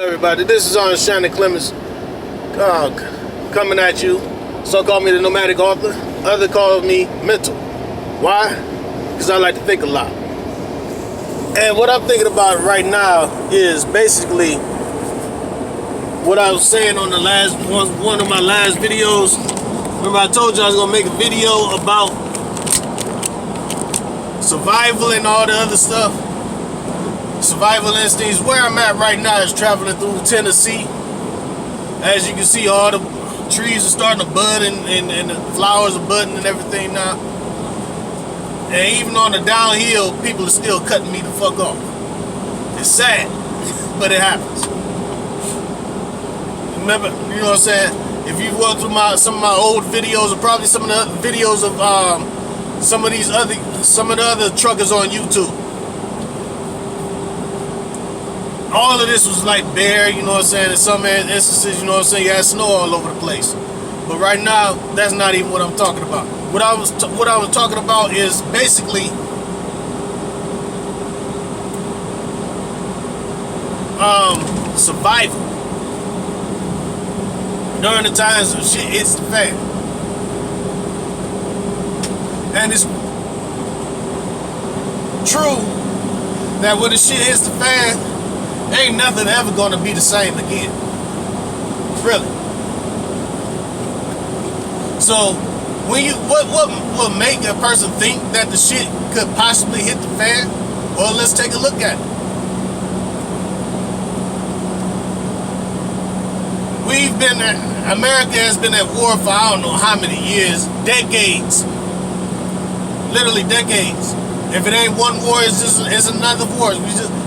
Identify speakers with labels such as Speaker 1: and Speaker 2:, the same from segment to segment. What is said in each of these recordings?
Speaker 1: Everybody, this is Shannon Clemens coming at you. Some call me the nomadic author, others call me mental. Why? Because I like to think a lot. And what I'm thinking about right now is basically what I was saying on the last one of my last videos. Remember I told you I was going to make a video about survival and all the other stuff. Survival instincts. Where I'm at right now is traveling through Tennessee. As you can see, all the trees are starting to bud and the flowers are budding and everything now. And even on the downhill, people are still cutting me the fuck off. It's sad, but it happens. Remember, you know what I'm saying? If you go through some of my old videos, or probably some of the videos of some of the other truckers on YouTube. All of this was like bare, you know what I'm saying? In some instances, you know what I'm saying, you had snow all over the place. But right now, that's not even what I'm talking about. What I was talking about is basically survival during the times of shit hits the fan. And it's true that when the shit hits the fan, ain't nothing ever gonna be the same again. Really. So when what make a person think that the shit could possibly hit the fan? Well, let's take a look at it. America has been at war for I don't know how many years, decades. Literally decades. If it ain't one war, it's another war.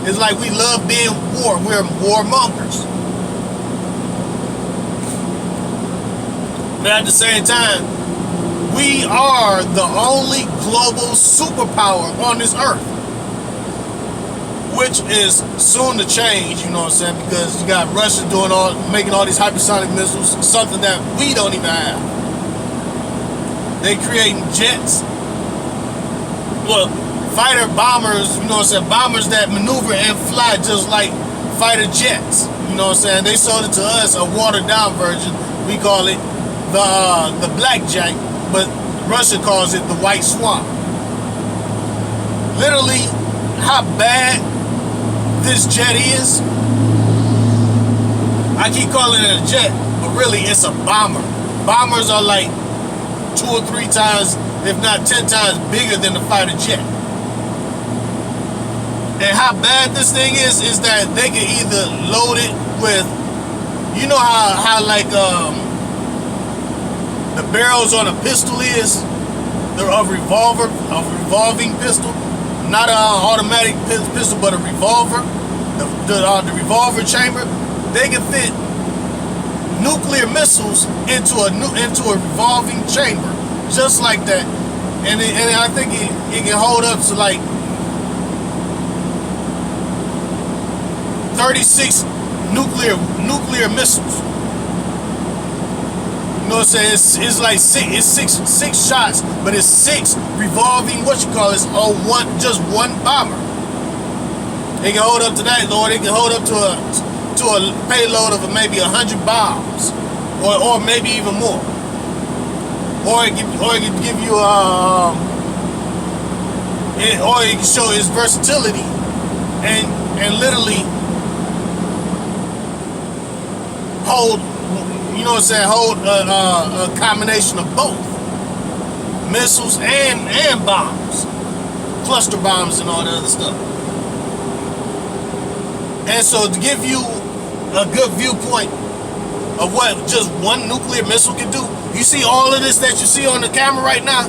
Speaker 1: It's like we love being war. We're warmongers. But at the same time, we are the only global superpower on this earth. Which is soon to change, you know what I'm saying? Because you got Russia making all these hypersonic missiles, something that we don't even have. They creating jets. Well, fighter bombers, you know what I'm saying, bombers that maneuver and fly just like fighter jets. You know what I'm saying? They sold it to us, a watered down version. We call it the blackjack, but Russia calls it the white swan. Literally, how bad this jet is, I keep calling it a jet, but really it's a bomber. Bombers are like 2 or 3 times, if not 10 times bigger than the fighter jet. And how bad this thing is that they can either load it with, you know how like the barrels on a pistol is, they're a revolving pistol, not an automatic pistol, but a revolver. The revolver chamber, they can fit nuclear missiles into a revolving chamber, just like that. And I think it can hold up to like 36 nuclear missiles. You know what I'm saying? It's like six shots, but it's 6 revolving just one bomber. It can hold up to that, Lord. It can hold up to a payload of maybe 100 bombs, or maybe even more. Or it can give you or it can show its versatility and literally hold, you know what I'm saying, hold a combination of both missiles and bombs, cluster bombs and all that other stuff. And so to give you a good viewpoint of what just one nuclear missile can do, you see all of this that you see on the camera right now,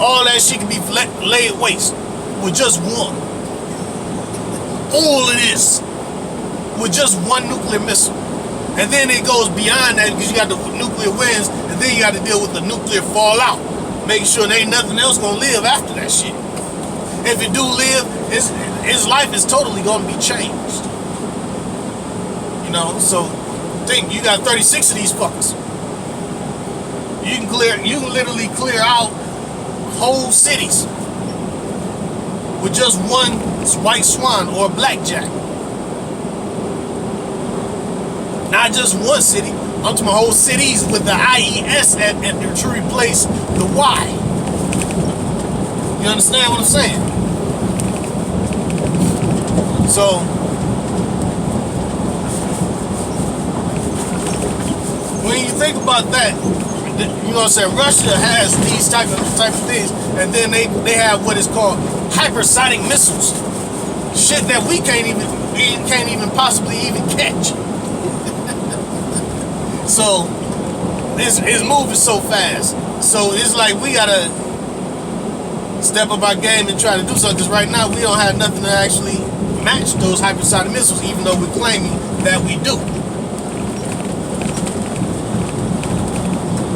Speaker 1: all that shit can be laid waste with just one. All of this with just one nuclear missile. And then it goes beyond that because you got the nuclear winds, and then you got to deal with the nuclear fallout, making sure there ain't nothing else gonna live after that shit. If it do live, his life is totally gonna be changed. You know, so think you got 36 of these fuckers. You can literally clear out whole cities with just one white swan or blackjack. Not just one city. I'm talking whole cities with the IES to replace the Y. You understand what I'm saying? So, when you think about that, you know what I'm saying, Russia has these type of things, and then they have what is called hypersonic missiles. Shit that we can't even possibly even catch. So it's moving so fast. So it's like we gotta step up our game and try to do something, because right now we don't have nothing to actually match those hypersonic missiles, even though we're claiming that we do.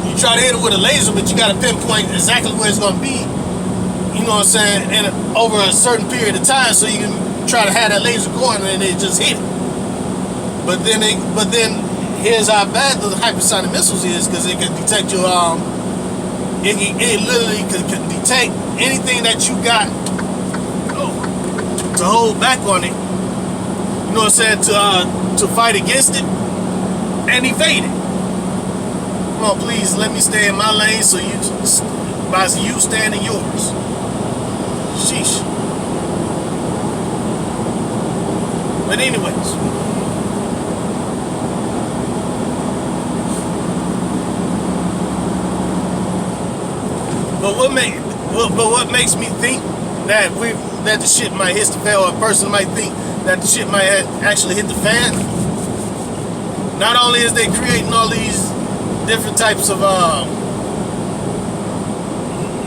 Speaker 1: You try to hit it with a laser, but you gotta pinpoint exactly where it's gonna be, you know what I'm saying, and over a certain period of time, so you can try to have that laser going and it just hit it. But then here's how bad the hypersonic missiles is, because it can detect your it literally can detect anything that you got to hold back on it, you know what I'm saying, to fight against it and evade it. Come on, please let me stay in my lane, so you stand in yours. Sheesh. But anyways, But what makes me think that the shit might hit the fan, or a person might think that the shit might actually hit the fan? Not only is they creating all these different types of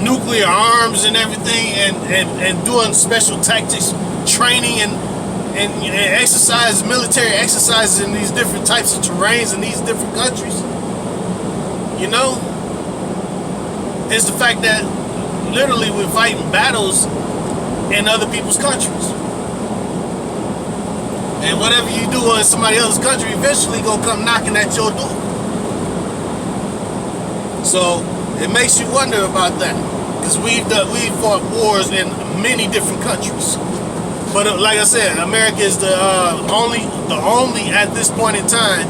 Speaker 1: nuclear arms and everything, and doing special tactics training and exercise, military exercises in these different types of terrains in these different countries. You know, it's the fact that literally we're fighting battles in other people's countries. And whatever you do in somebody else's country eventually gonna come knocking at your door. So it makes you wonder about that, because we've fought wars in many different countries. But like I said, America is the only at this point in time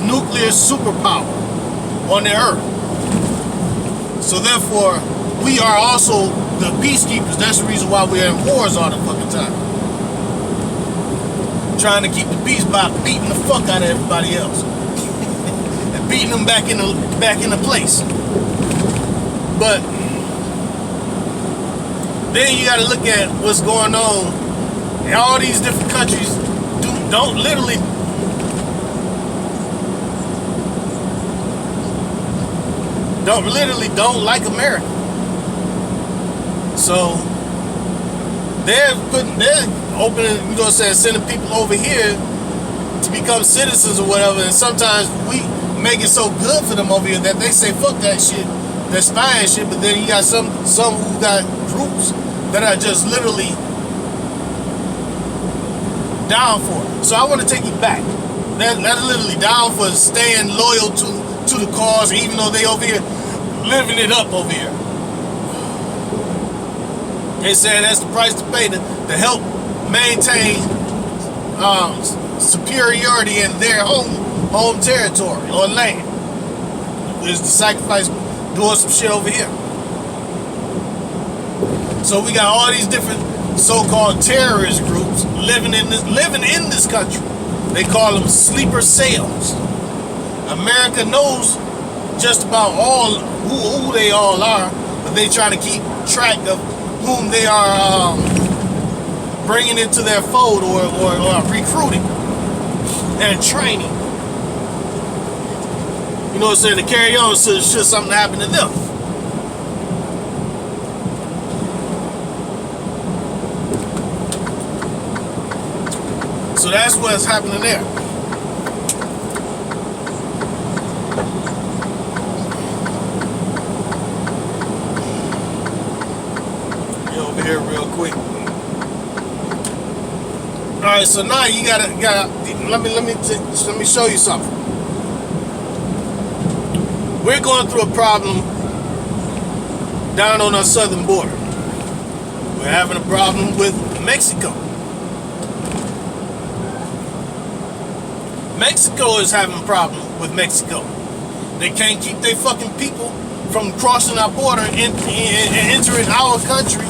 Speaker 1: nuclear superpower on the earth. So therefore, we are also the peacekeepers. That's the reason why we're in wars all the fucking time. Trying to keep the peace by beating the fuck out of everybody else. And beating them back into place. But then you gotta look at what's going on in all these different countries. Don't like America. So they're opening, you know what I'm saying, sending people over here to become citizens or whatever, and sometimes we make it so good for them over here that they say fuck that shit, that spying shit. But then you got some who got groups that are just literally down for it. So I want to take you back. They're literally down for staying loyal to the cause, even though they over here living it up over here. They say that's the price to pay to help maintain superiority in their home territory or land. Is the sacrifice doing some shit over here. So we got all these different so-called terrorist groups living in this country. They call them sleeper cells. America knows just about all who they all are, but they try to keep track of whom they are bringing into their fold or recruiting and training. You know what I'm saying, to carry on should something happen to them. So that's what's happening there. Get over here real quick. All right, so now you gotta let me show you something. We're going through a problem down on our southern border. We're having a problem with Mexico. Mexico is having a problem with Mexico. They can't keep their fucking people from crossing our border and entering our country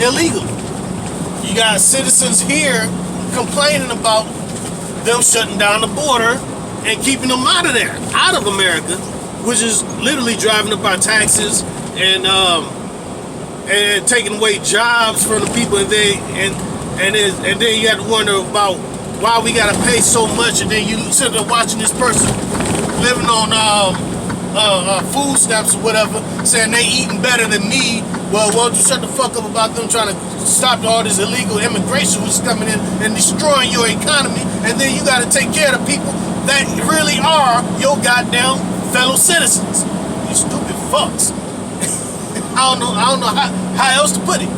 Speaker 1: illegally. You got citizens here complaining about them shutting down the border and keeping them out of there, out of America, which is literally driving up our taxes and taking away jobs from the people. And then you got to wonder about why we got to pay so much, and then you sit there watching this person living on food stamps or whatever, saying they eating better than me. Well, why don't you shut the fuck up about them trying to stop all this illegal immigration which is coming in and destroying your economy, and then you got to take care of the people that really are your goddamn fellow citizens. You stupid fucks. I don't know how else to put it.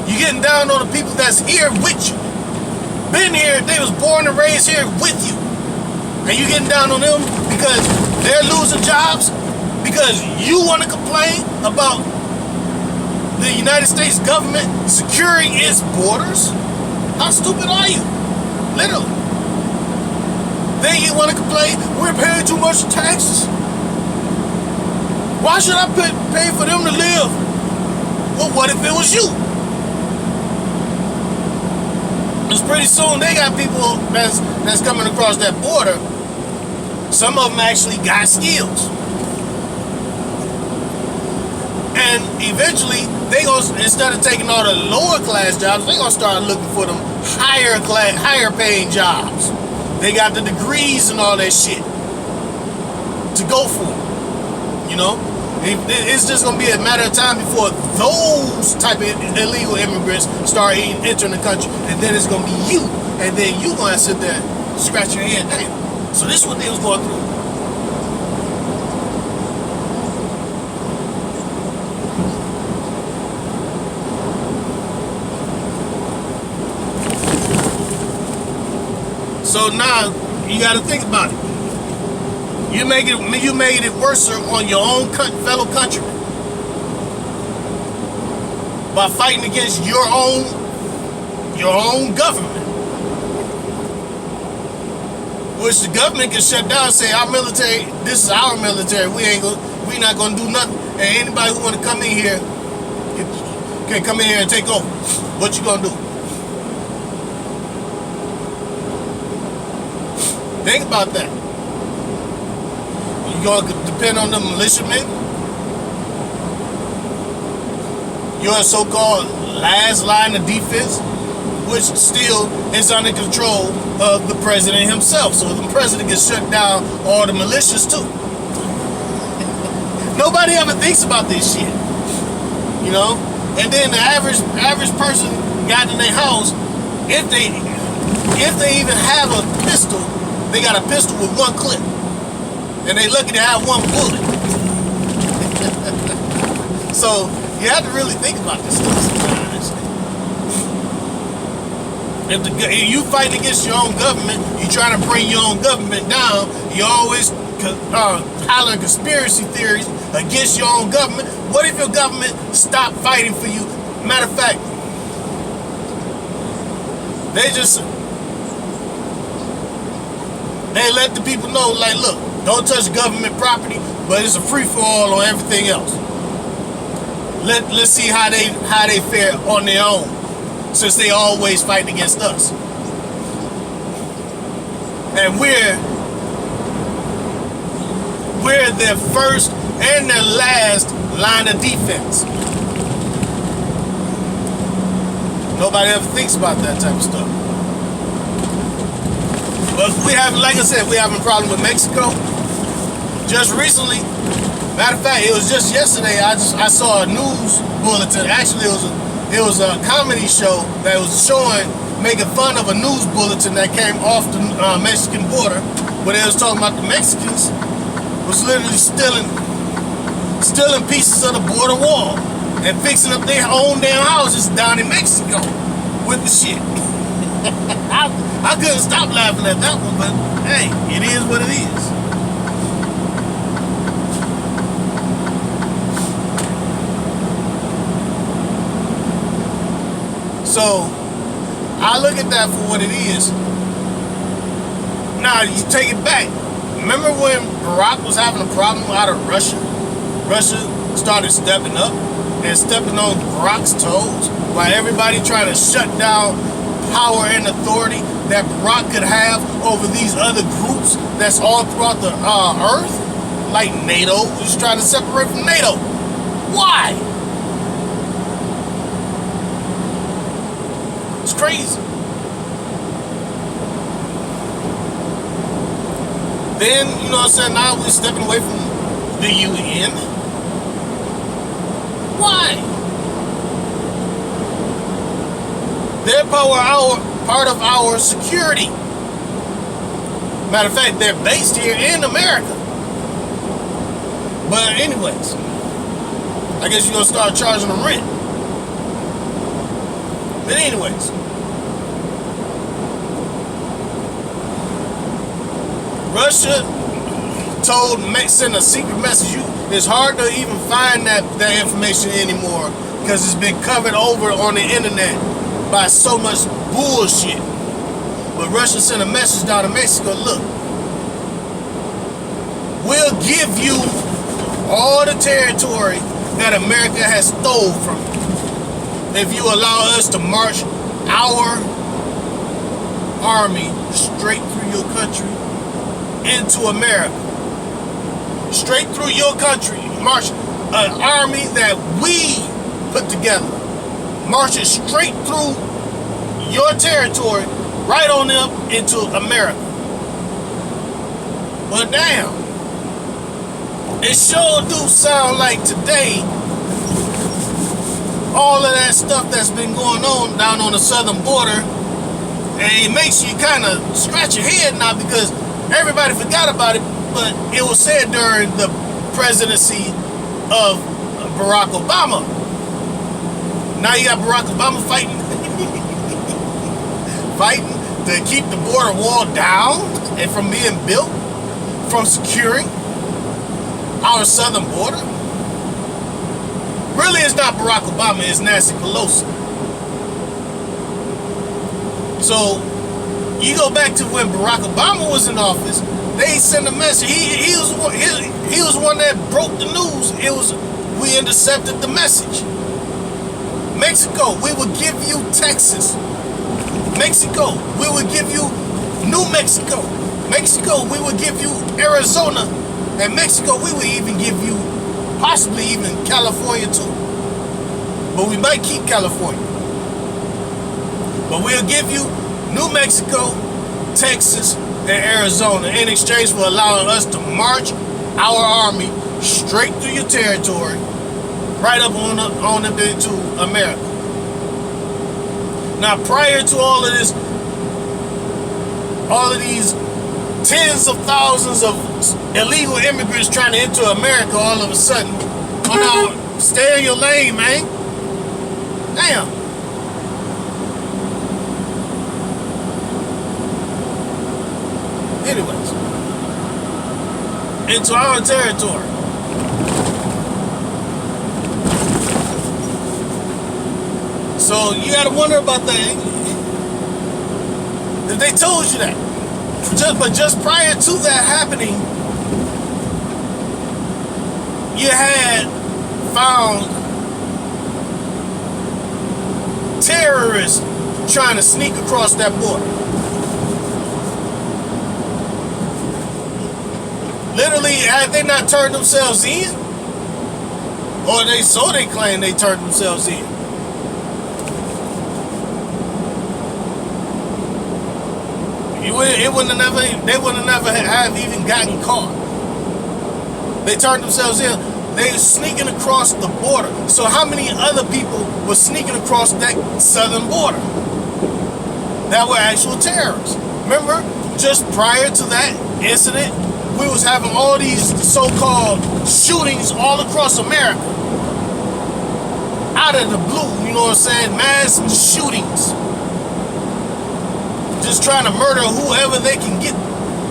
Speaker 1: You getting down on the people that's here with you. Been here, they was born and raised here with you. And you getting down on them because they're losing jobs? Because you want to complain about the United States government securing its borders? How stupid are you? Literally. Then you want to complain, we're paying too much taxes. Why should I pay for them to live? Well, what if it was you? Because pretty soon they got people that's coming across that border. Some of them actually got skills. And eventually, they gonna, instead of taking all the lower class jobs, they gonna start looking for them higher paying jobs. They got the degrees and all that shit to go for, you know? It's just gonna be a matter of time before those type of illegal immigrants start entering the country, and then it's gonna be you, and then you gonna sit there scratch your head. Damn. So this is what they was going through. So now you got to think about it. You made it worse on your own fellow countrymen by fighting against your own government, which the government can shut down and say our military. This is our military. We not gonna do nothing. And anybody who want to come in here can come in here and take over. What you gonna do? Think about that. You gonna depend on the militiamen? Your so-called last line of defense, which still is under control of the president himself. So the president can shut down all the militias too. Nobody ever thinks about this shit, you know. And then the average person got in their house, if they even have a pistol. They got a pistol with one clip, and they lucky to have one bullet. So you have to really think about this stuff sometimes. If you fighting against your own government, you trying to bring your own government down, you always hollering conspiracy theories against your own government. What if your government stopped fighting for you? Matter of fact, they let the people know, like, look, don't touch government property, but it's a free-for-all on everything else. Let's see how they fare on their own, since they always fight against us. And we're their first and their last line of defense. Nobody ever thinks about that type of stuff. But like I said, we having a problem with Mexico. Just recently, matter of fact, it was just yesterday. I saw a news bulletin. Actually, it was a comedy show that was making fun of a news bulletin that came off the Mexican border, where they was talking about the Mexicans was literally stealing pieces of the border wall and fixing up their own damn houses down in Mexico with the shit. I couldn't stop laughing at that one, but hey, it is what it is. So I look at that for what it is. Now you take it back. Remember when Barack was having a problem out of Russia? Russia started stepping up and stepping on Barack's toes while everybody trying to shut down power and authority that Barack could have over these other groups that's all throughout the earth, like NATO. He's trying to separate from NATO. Why? It's crazy. Then, you know what I'm saying, now we're stepping away from the UN. Why? They're part of our security. Matter of fact, they're based here in America. But anyways, I guess you're going to start charging them rent. But anyways, Russia sent a secret message. It's hard to even find that information anymore because it's been covered over on the internet by so much bullshit. But Russia sent a message down to Mexico. Look, we'll give you all the territory that America has stole from you if you allow us to march our army straight through your country into America. Straight through your country. March an army that we put together. March it straight through your territory, right on up into America. But damn, it sure do sound like today, all of that stuff that's been going on down on the southern border, and it makes you kind of scratch your head now because everybody forgot about it, but it was said during the presidency of Barack Obama. Now you got Barack Obama fighting to keep the border wall down and from being built, from securing our southern border. Really, it's not Barack Obama, it's Nancy Pelosi. So you go back to when Barack Obama was in office, they sent a message. He was one that broke the news. We intercepted the message. Mexico, we will give you Texas. Mexico, we will give you New Mexico. Mexico, we will give you Arizona. And Mexico, we will even give you possibly even California too. But we might keep California. But we'll give you New Mexico, Texas, and Arizona in exchange for allowing us to march our army straight through your territory, right up on up into America. Now, prior to all of this, all of these tens of thousands of illegal immigrants trying to enter America all of a sudden, oh no, stay in your lane, man. Damn. Anyways, into our territory. So you gotta wonder about that. If they told you that. But just prior to that happening, you had found terrorists trying to sneak across that border. Literally, had they not turned themselves in, or they claim they turned themselves in. They wouldn't have never have even gotten caught. They turned themselves in. They were sneaking across the border. So how many other people were sneaking across that southern border that were actual terrorists? Remember, just prior to that incident, we was having all these so-called shootings all across America. Out of the blue, you know what I'm saying? Mass shootings. Just trying to murder whoever they can get,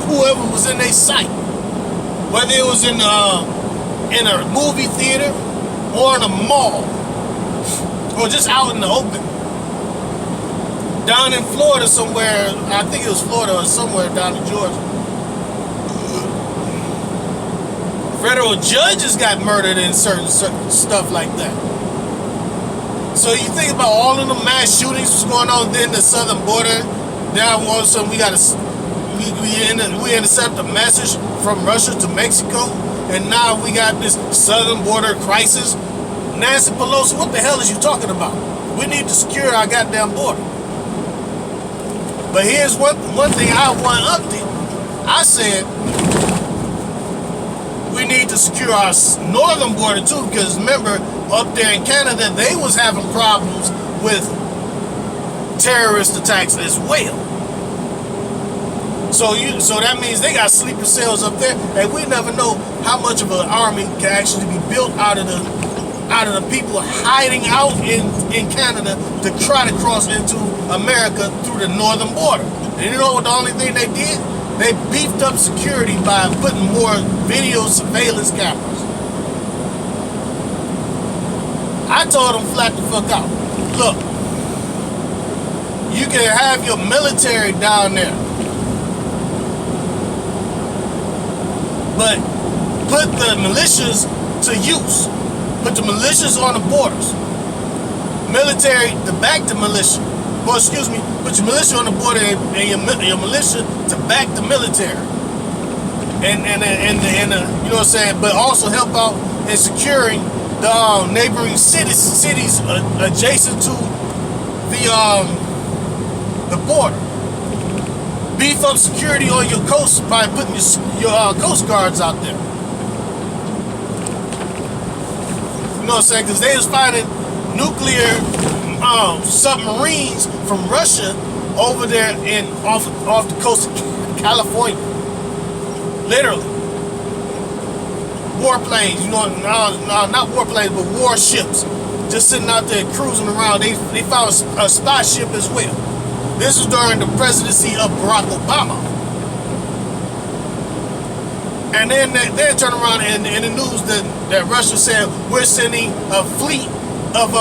Speaker 1: whoever was in their sight. Whether it was in a movie theater or in a mall or just out in the open. down in Florida somewhere, I think it was Florida or somewhere down in Georgia, federal judges got murdered in certain stuff like that. So you think about all of the mass shootings was going on in the southern border. Now all of a sudden we intercept a message from Russia to Mexico, and now we got this southern border crisis. Nancy Pelosi, what the hell is you talking about? We need to secure our goddamn border. But here's one thing I want update. I said we need to secure our northern border too, because remember, up there in Canada, they was having problems with terrorist attacks as well. So that means they got sleeper cells up there, and we never know how much of an army can actually be built out of the people hiding out in Canada to try to cross into America through the northern border. And you know what the only thing they did? They beefed up security by putting more video surveillance cameras. I told them flat the fuck out. Look, you can have your military down there, but put the militias to use. Put the militias on the borders. Military to back the militia. Well, excuse me, put your militia on the border and your militia to back the military. And you know what I'm saying? But also help out in securing the neighboring cities adjacent to the border. Beef up security on your coast by putting your coast guards out there. You know what I'm saying? Because they was finding nuclear submarines from Russia over there off the coast of California. Literally. Warplanes, you know, not warplanes, but warships. Just sitting out there cruising around. They found a spy ship as well. This was during the presidency of Barack Obama. And then they turn around in the news that Russia said we're sending a fleet of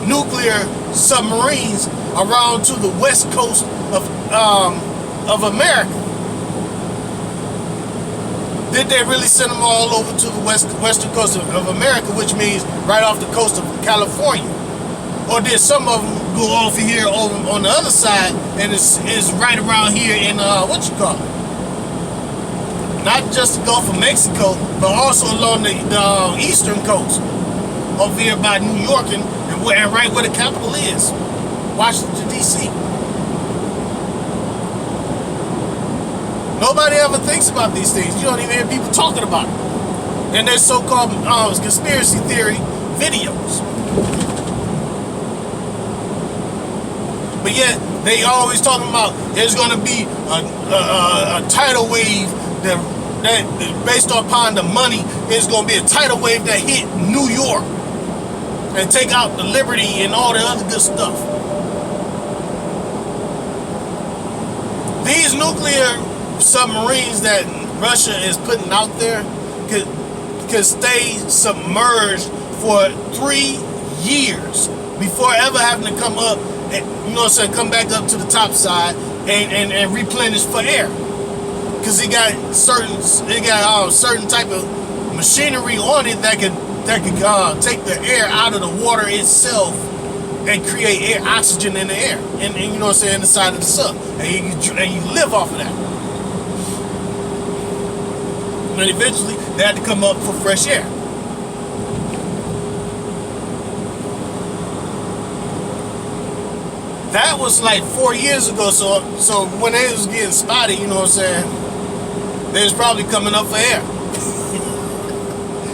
Speaker 1: nuclear submarines around to the west coast of America. Did they really send them all over to the western coast of America, which means right off the coast of California? Or did some of them go over here over on the other side and it's right around here in what you call it? Not just the Gulf of Mexico, but also along the eastern coast, over here by New York and right where the capital is, Washington, D.C. Nobody ever thinks about these things. You don't even hear people talking about it. And there's so-called conspiracy theory videos. But yet, they always talking about there's going to be a tidal wave that based upon the money, is going to be a tidal wave that hit New York and take out the Liberty and all the other good stuff. These nuclear submarines that Russia is putting out there could stay submerged for 3 years before ever having to come up, and, you know what I'm saying, come back up to the top side and replenish for air. Because it got certain type of machinery on it that could take the air out of the water itself and create air, oxygen in the air, and you know what I'm saying, inside of the sun, and you live off of that. But eventually they had to come up for fresh air. That was like 4 years ago. So when they was getting spotted, you know what I'm saying, they was probably coming up for air.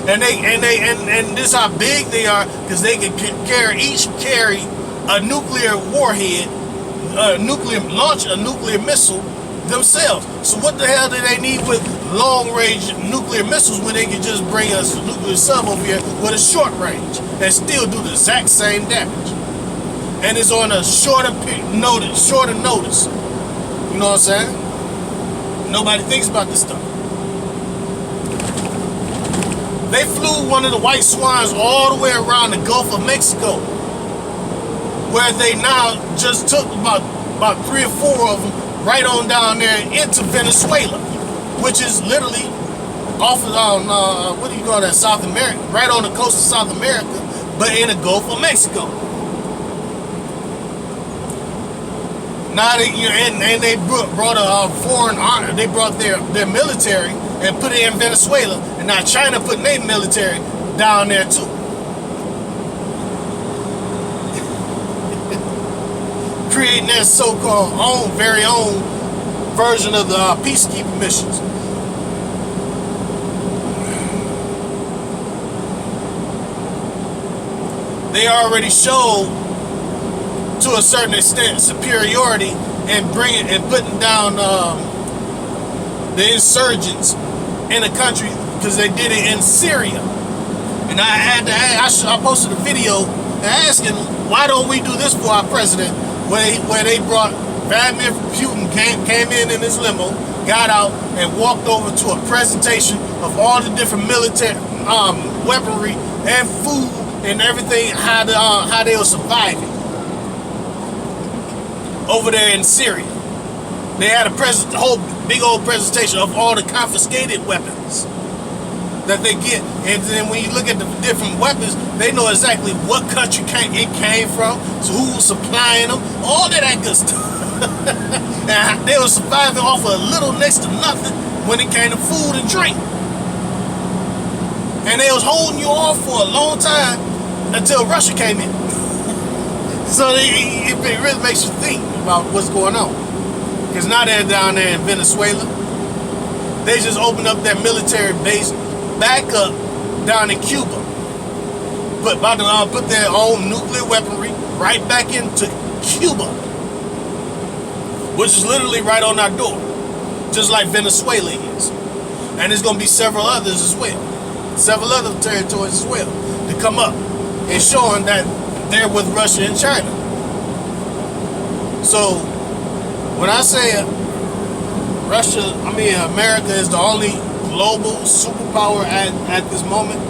Speaker 1: and this is how big they are, because they can carry a nuclear warhead, launch a nuclear missile themselves. So what the hell do they need with long-range nuclear missiles when they can just bring a nuclear sub over here with a short range and still do the exact same damage? And it's on a shorter notice. You know what I'm saying? Nobody thinks about this stuff. They flew one of the white swans all the way around the Gulf of Mexico. where they now just took about 3 or 4 of them right on down there into Venezuela, which is literally off of what do you call that, South America, right on the coast of South America, but in the Gulf of Mexico. Now they brought a foreign army. They brought their military and put it in Venezuela, and now China putting their military down there too. Creating their so-called very own version of the peacekeeping missions. They already showed, to a certain extent, superiority and putting down the insurgents in a country, because they did it in Syria. And I had to ask, I posted a video asking, why don't we do this for our president? Where they brought Vladimir Putin came in his limo, got out, and walked over to a presentation of all the different military weaponry and food and everything, how they were surviving over there in Syria. They had a whole big old presentation of all the confiscated weapons that they get, and then when you look at the different weapons, they know exactly what country it came from, so who was supplying them, all of that good stuff. And they were surviving off of a little next to nothing when it came to food and drink. And they was holding you off for a long time until Russia came in. So it really makes you think about what's going on. Because now they're down there in Venezuela. They just opened up their military base back up down in Cuba. About to put their own nuclear weaponry right back into Cuba, which is literally right on our door, just like Venezuela is. And there's going to be several others as well, several other territories as well, to come up and showing that they're with Russia and China. So when I say America is the only global superpower at this moment,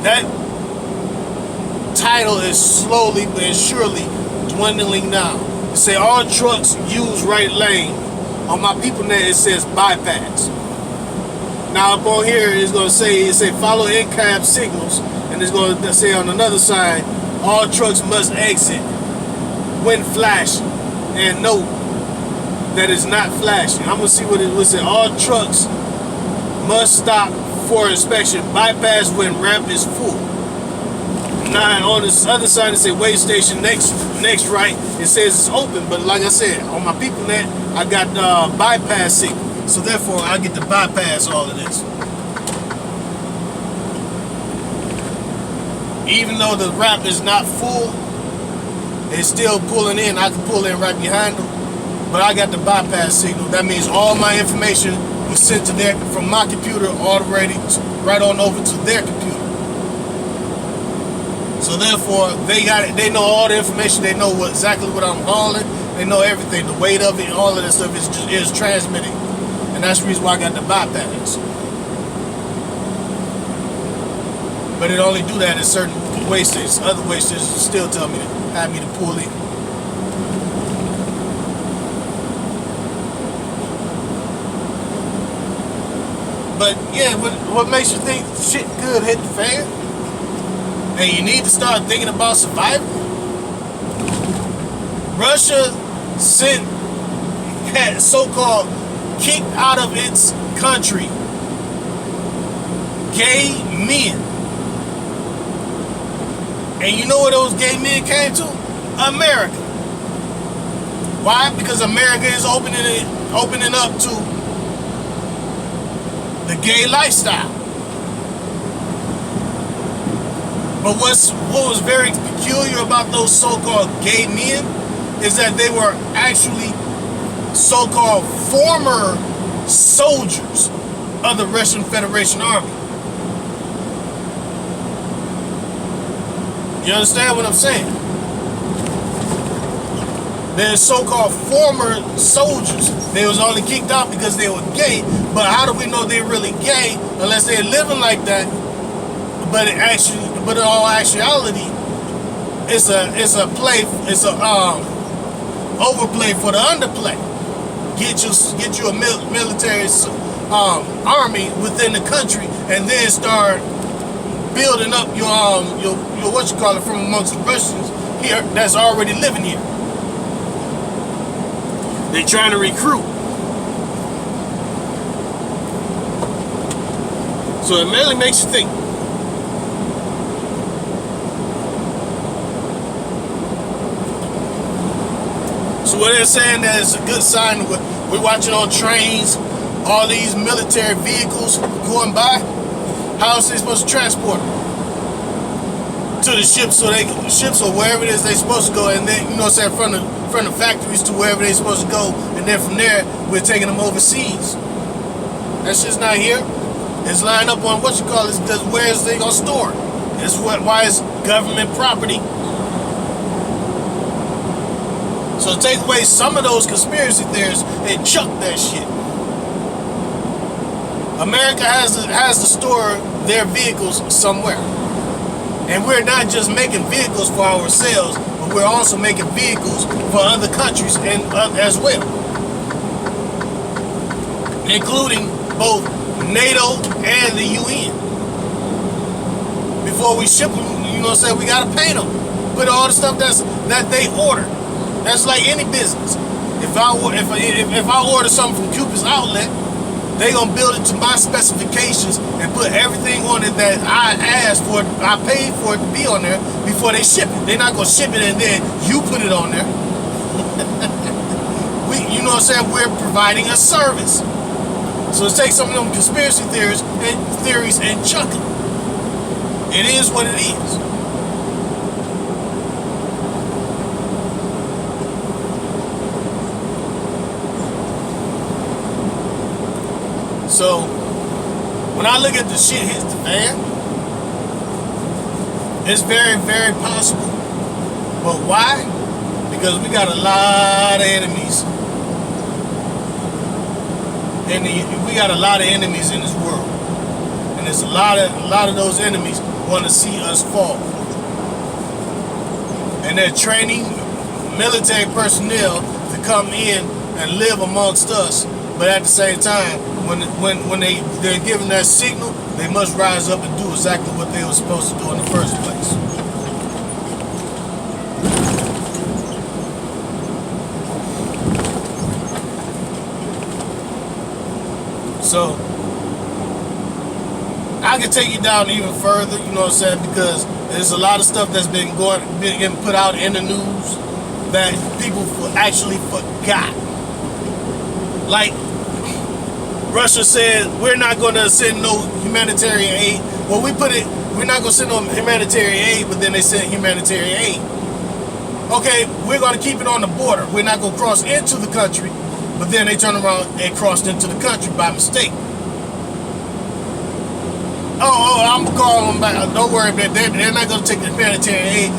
Speaker 1: that title is slowly but surely dwindling down. It say all trucks use right lane. On my people net it says bypass. Now up on here it's going to say, follow in-cab signals, and it's going to say on another side, all trucks must exit when flashing, and note that it's not flashing. I'm going to see what it would say. All trucks must stop for inspection. Bypass when ramp is full. Now on this other side it says wait station next right. It says it's open, but like I said, on my people net I got bypass signal, so therefore I get to bypass all of this. Even though the ramp is not full, it's still pulling in. I can pull in right behind them, but I got the bypass signal. That means all my information was sent to their, from my computer already right on over to their computer. So therefore, they got it. They know all the information. They know exactly what I'm hauling. They know everything, the weight of it, all of that stuff is transmitting, and that's the reason why I got the bypass. But it only do that in certain way stations. Other way stations still tell me to have me to pull in. But yeah, what makes you think shit could hit the fan? And you need to start thinking about survival. Russia had so-called kicked out of its country gay men. And you know where those gay men came to? America. Why? Because America is opening up to the gay lifestyle. But what was very peculiar about those so-called gay men is that they were actually so-called former soldiers of the Russian Federation Army. You understand what I'm saying? They're so-called former soldiers. They was only kicked out because they were gay. But how do we know they're really gay unless they're living like that? But in all actuality, it's a play, it's a overplay for the underplay. Get you a military army within the country, and then start building up your what you call it from amongst the Russians here that's already living here. They trying to recruit. So it really makes you think. So what they're saying that it's a good sign. We're watching on trains, all these military vehicles going by. How is they supposed to transport them? To the ships, ships or wherever it is they're supposed to go, and then you know what I'm saying, from the factories to wherever they're supposed to go, and then from there we're taking them overseas. That shit's not here. It's lined up on what you call it, because where is they gonna store it? It's why it's government property. So take away some of those conspiracy theories and chuck that shit. America has to store their vehicles somewhere. And we're not just making vehicles for ourselves, but we're also making vehicles for other countries and as well. Including both NATO and the UN. Before we ship them, you know what I'm saying, we gotta pay them. Put all the stuff that they order. That's like any business. If I order something from Cupid's Outlet, they gonna build it to my specifications and put everything on it that I asked for, I paid for it to be on there before they ship it. They're not gonna ship it and then you put it on there. You know what I'm saying? We're providing a service. So let's take some of them conspiracy theories and chuck them. It is what it is. So, when I look at the shit hits the fan, it's very, very possible. But why? Because we got a lot of enemies. And we got a lot of enemies in this world. And there's a lot of those enemies want to see us fall. And they're training military personnel to come in and live amongst us. But at the same time, when they're given that signal, they must rise up and do exactly what they were supposed to do in the first place. So I can take you down even further, you know what I'm saying, because there's a lot of stuff that's been getting put out in the news that people actually forgot. Like, Russia said, we're not going to send no humanitarian aid. Well, we're not going to send no humanitarian aid, but then they sent humanitarian aid. Okay, we're going to keep it on the border. We're not going to cross into the country, but then they turn around and crossed into the country by mistake. Oh, I'm calling them back. Don't worry about that. They're not going to take the humanitarian aid.